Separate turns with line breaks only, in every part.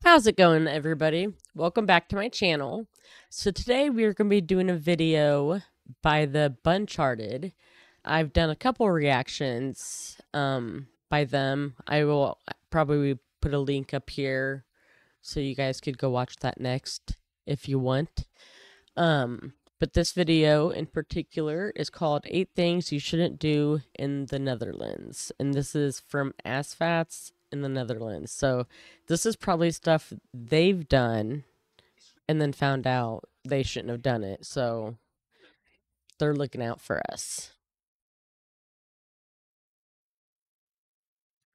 How's it going, everybody? Welcome back to my channel. So today we're going to be doing a video by the Buncharted. I've done a couple reactions by them. I will probably put a link up here so you guys could go watch that next if you want. But this video in particular is called 8 Things You Shouldn't Do in the Netherlands. And this is from Asfats in the Netherlands. So this is probably stuff they've done and then found out they shouldn't have done it. So they're looking out for us.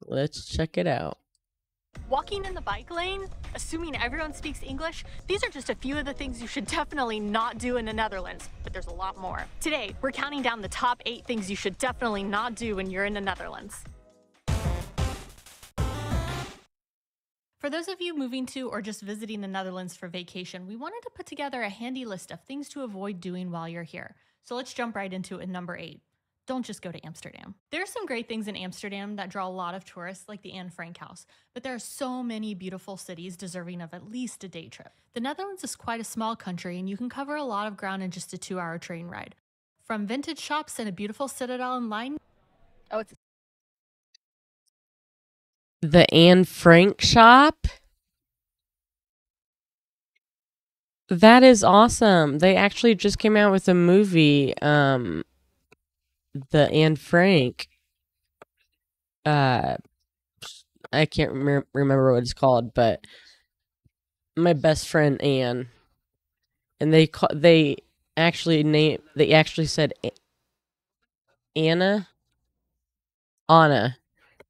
Let's check it out.
Walking in the bike lane, assuming everyone speaks English, these are just a few of the things you should definitely not do in the Netherlands, but there's a lot more. Today, we're counting down the top 8 things you should definitely not do when you're in the Netherlands. For those of you moving to or just visiting the Netherlands for vacation, we wanted to put together a handy list of things to avoid doing while you're here. So let's jump right into it. Number 8. Don't just go to Amsterdam. There are some great things in Amsterdam that draw a lot of tourists, like the Anne Frank House, but there are so many beautiful cities deserving of at least a day trip. The Netherlands is quite a small country, and you can cover a lot of ground in just a 2-hour train ride. From vintage shops and a beautiful citadel in Leiden. Oh, it's
The Anne Frank shop? That is awesome. They actually just came out with a movie, the Anne Frank. I can't remember what it's called, but my best friend Anne, and they actually said Anna.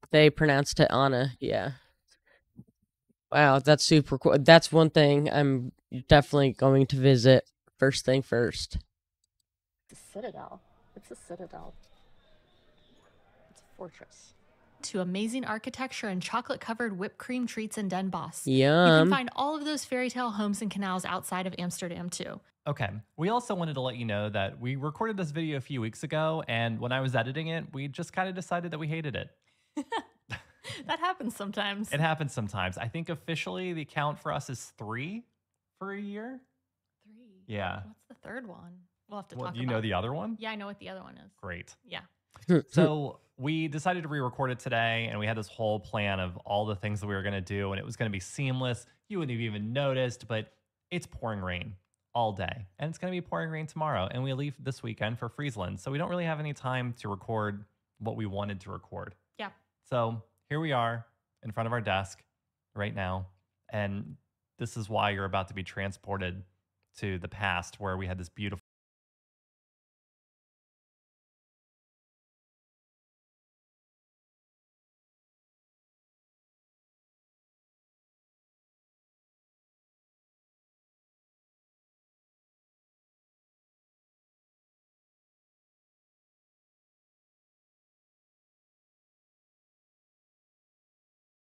They pronounced it Anna. Yeah. Wow, that's super cool. That's one thing I'm definitely going to visit first thing first.
a citadel. It's a citadel. It's a fortress. To amazing architecture and chocolate-covered whipped cream treats in Den Bosch. You can
Yum.
find all of those fairy tale homes and canals outside of Amsterdam too.
Okay, we also wanted to let you know that we recorded this video a few weeks ago, and when I was editing it, we just kind of decided that we hated it.
That happens sometimes.
It happens sometimes. I think officially the count for us is 3 for a year.
3.
Yeah.
What's the third one? We'll have to
Well,
talk
do you
about
know the other one?
Yeah, I know what the other one is.
Great.
Yeah.
So we decided to re-record it today, and we had this whole plan of all the things that we were going to do, and it was going to be seamless. You wouldn't have even noticed, but it's pouring rain all day, and it's going to be pouring rain tomorrow, and we leave this weekend for Friesland, so we don't really have any time to record what we wanted to record.
Yeah.
So here we are in front of our desk right now, and this is why you're about to be transported to the past where we had this beautiful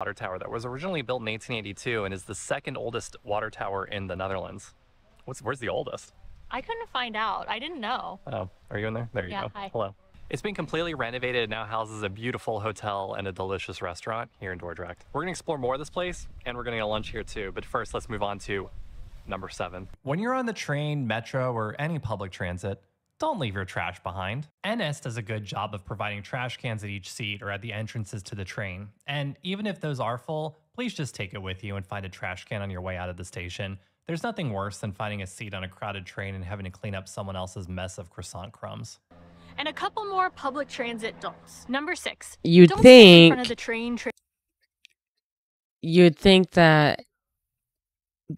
water tower that was originally built in 1882 and is the second oldest water tower in the Netherlands. Where's the oldest?
I couldn't find out. I didn't know.
Oh, are you in there? There you
Yeah,
go.
hi.
Hello. It's been completely renovated and now houses a beautiful hotel and a delicious restaurant here in Dordrecht. We're going to explore more of this place, and we're going to get lunch here too. But first, let's move on to number 7. When you're on the train, metro, or any public transit, don't leave your trash behind. NS does a good job of providing trash cans at each seat or at the entrances to the train. And even if those are full, please just take it with you and find a trash can on your way out of the station. There's nothing worse than finding a seat on a crowded train and having to clean up someone else's mess of croissant crumbs.
And a couple more public transit don'ts. Number 6.
You'd
Don't stand in front
think
of the train.
you'd think that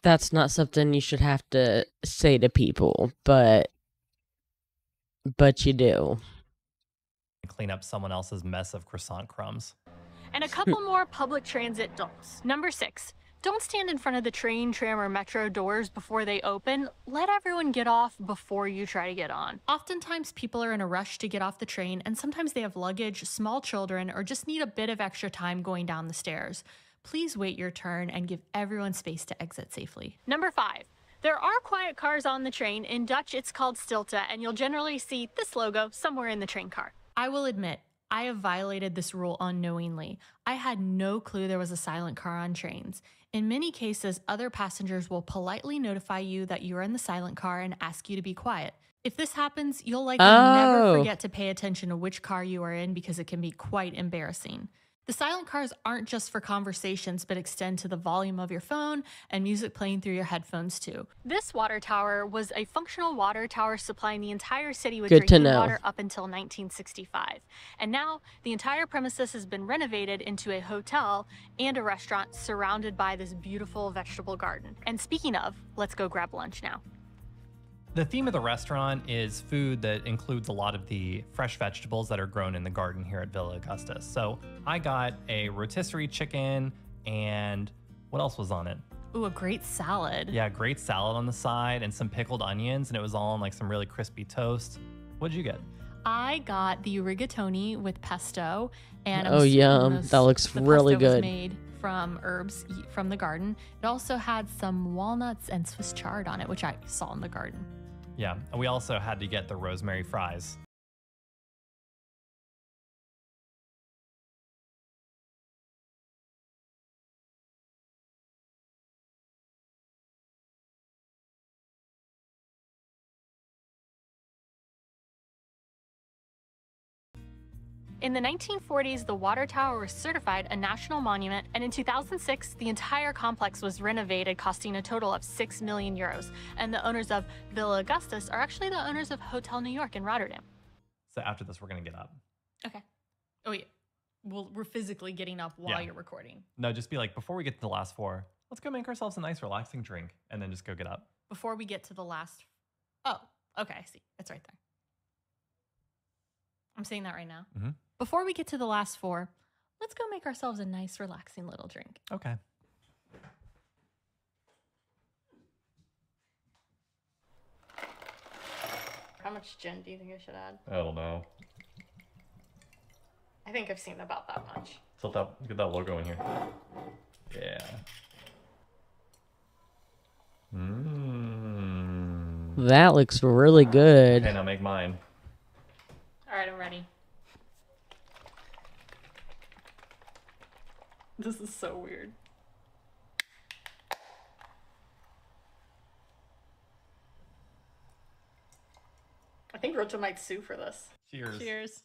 that's not something you should have to say to people, but you do.
Clean up someone else's mess of croissant crumbs.
And a couple more public transit don'ts. Number 6. Don't stand in front of the train, tram, or metro doors before they open. Let everyone get off before you try to get on. Oftentimes, people are in a rush to get off the train, and sometimes they have luggage, small children, or just need a bit of extra time going down the stairs. Please wait your turn and give everyone space to exit safely. Number 5. There are quiet cars on the train. In Dutch, it's called stilte, and you'll generally see this logo somewhere in the train car. I will admit, I have violated this rule unknowingly. I had no clue there was a silent car on trains. In many cases, other passengers will politely notify you that you are in the silent car and ask you to be quiet. If this happens, you'll likely never
Oh.
forget to pay attention to which car you are in because it can be quite embarrassing. The silent cars aren't just for conversations, but extend to the volume of your phone and music playing through your headphones too. This water tower was a functional water tower supplying the entire city with
Good to
drinking
know.
water up until 1965. And now the entire premises has been renovated into a hotel and a restaurant surrounded by this beautiful vegetable garden. And speaking of, let's go grab lunch now.
The theme of the restaurant is food that includes a lot of the fresh vegetables that are grown in the garden here at Villa Augustus. So I got a rotisserie chicken, and what else was on it?
Ooh, a great salad.
Yeah, great salad on the side and some pickled onions, and it was all on like some really crispy toast. What'd you get?
I got the rigatoni with pesto, and
Oh, yum. That looks
the
really
pesto was
good.
made from herbs from the garden. It also had some walnuts and Swiss chard on it, which I saw in the garden.
Yeah, and we also had to get the rosemary fries.
In the 1940s, the water tower was certified a national monument, and in 2006, the entire complex was renovated, costing a total of 6 million euros. And the owners of Villa Augustus are actually the owners of Hotel New York in Rotterdam.
So after this, we're gonna get up.
Okay. Oh, yeah. We're physically getting up while you're recording.
No, just be like, before we get to the last four, let's go make ourselves a nice relaxing drink, and then just go get up.
Before we get to the last... Oh, okay, I see. It's right there. I'm saying that right now.
Mm-hmm.
Before we get to the last four, let's go make ourselves a nice, relaxing little drink.
Okay.
How much gin do you think I should add?
I don't know.
I think I've seen about that much.
Get that logo in here. Yeah. Mmm.
That looks really good.
Okay, now make mine.
All right, I'm ready. This is so weird. I think Rocha might sue for this.
Cheers.
Cheers.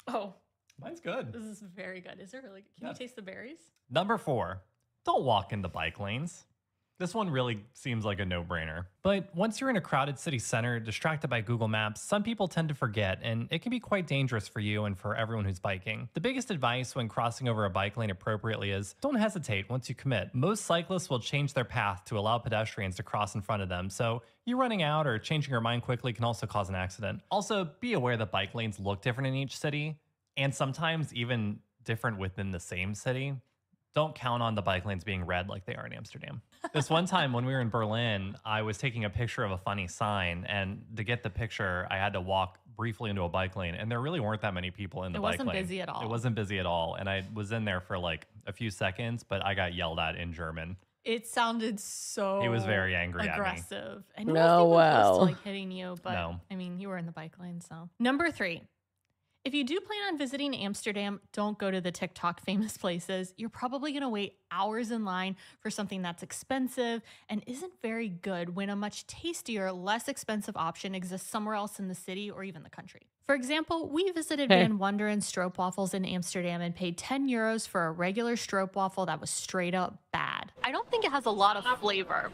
Oh,
Mine's good.
this is very good. Is it really good? Can
Yeah.
you taste the berries?
Number 4, don't walk in the bike lanes. This one really seems like a no-brainer. But once you're in a crowded city center, distracted by Google Maps, some people tend to forget, and it can be quite dangerous for you and for everyone who's biking. The biggest advice when crossing over a bike lane appropriately is don't hesitate once you commit. Most cyclists will change their path to allow pedestrians to cross in front of them, so you running out or changing your mind quickly can also cause an accident. Also, be aware that bike lanes look different in each city, and sometimes even different within the same city. Don't count on the bike lanes being red like they are in Amsterdam. This one time when we were in Berlin, I was taking a picture of a funny sign, and to get the picture, I had to walk briefly into a bike lane, and there really weren't that many people in the bike lane.
It wasn't busy at all.
It wasn't busy at all, and I was in there for like a few seconds, but I got yelled at in German.
It sounded so
He was very angry at me.
aggressive. And he
No,
wasn't even close to
wow.
like hitting you, but
No.
I mean, you were in the bike lane, so. Number 3. If you do plan on visiting Amsterdam, don't go to the TikTok famous places. You're probably going to wait hours in line for something that's expensive and isn't very good when a much tastier, less expensive option exists somewhere else in the city or even the country. For example, we visited
Hey.
Van Wonderen stroopwafels in Amsterdam and paid 10 euros for a regular stroopwafel that was straight up bad. I don't think it has a lot of flavor.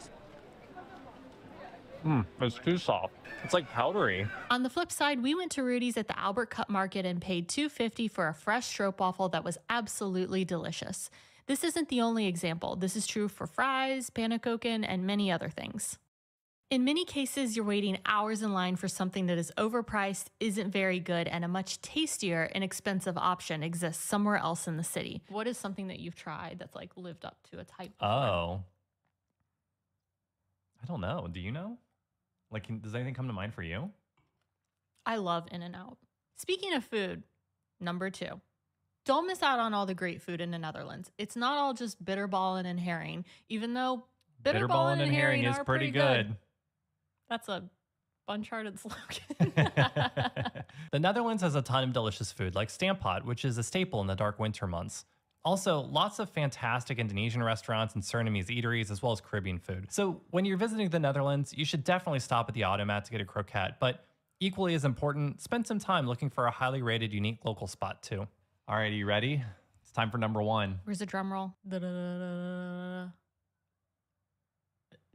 It's too soft. It's like powdery.
On the flip side, we went to Rudy's at the Albert Cup Market and paid $2.50 for a fresh stroopwafel that was absolutely delicious. This isn't the only example. This is true for fries, pannenkoeken, and many other things. In many cases, you're waiting hours in line for something that is overpriced, isn't very good, and a much tastier and expensive option exists somewhere else in the city. What is something that you've tried that's like lived up to its hype before?
Oh. I don't know. Do you know? Like, does anything come to mind for you?
I love In-N-Out. Speaking of food, number 2. Don't miss out on all the great food in the Netherlands. It's not all just bitterballen and herring, even though bitterballen and herring
is
are
pretty good.
That's a Uncharted slogan.
The Netherlands has a ton of delicious food like stampot, which is a staple in the dark winter months. Also, lots of fantastic Indonesian restaurants and Surinamese eateries, as well as Caribbean food. So when you're visiting the Netherlands, you should definitely stop at the Automat to get a croquette, but equally as important, spend some time looking for a highly rated, unique local spot too. All right, are you ready? It's time for number 1.
Where's the drum roll? Da-da-da-da-da.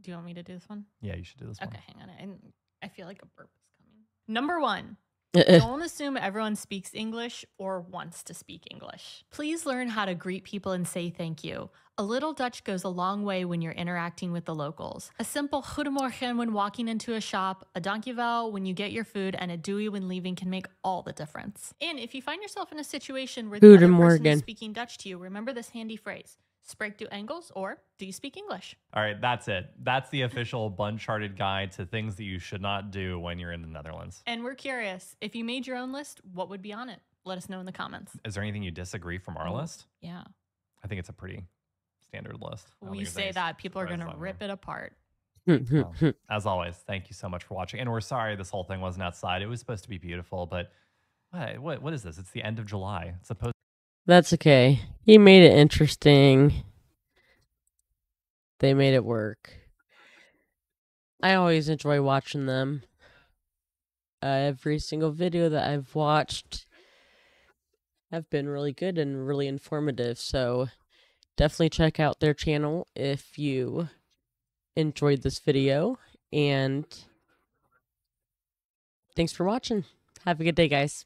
Do you want me to do this one?
Yeah, you should do this one.
Okay, hang on. I feel like a burp is coming. Number 1. Don't assume everyone speaks English or wants to speak English. Please learn how to greet people and say thank you. A little Dutch goes a long way when you're interacting with the locals. A simple goedemorgen when walking into a shop, a dankjewel when you get your food, and a doei when leaving can make all the difference. And if you find yourself in a situation where the other person is speaking Dutch to you, remember this handy phrase. Spreek du Engels, or do you speak English?
All right, that's it. That's the official Buncharted guide to things that you should not do when you're in the Netherlands.
And we're curious, if you made your own list, what would be on it? Let us know in the comments.
Is there anything you disagree from our list?
Yeah.
I think it's a pretty standard list.
We say that, people are going to rip it apart.
Well, as always, thank you so much for watching. And we're sorry this whole thing wasn't outside. It was supposed to be beautiful, but what is this? It's the end of July. It's supposed.
That's okay. He made it interesting. They made it work. I always enjoy watching them. Every single video that I've watched have been really good and really informative. So definitely check out their channel if you enjoyed this video. And thanks for watching. Have a good day, guys.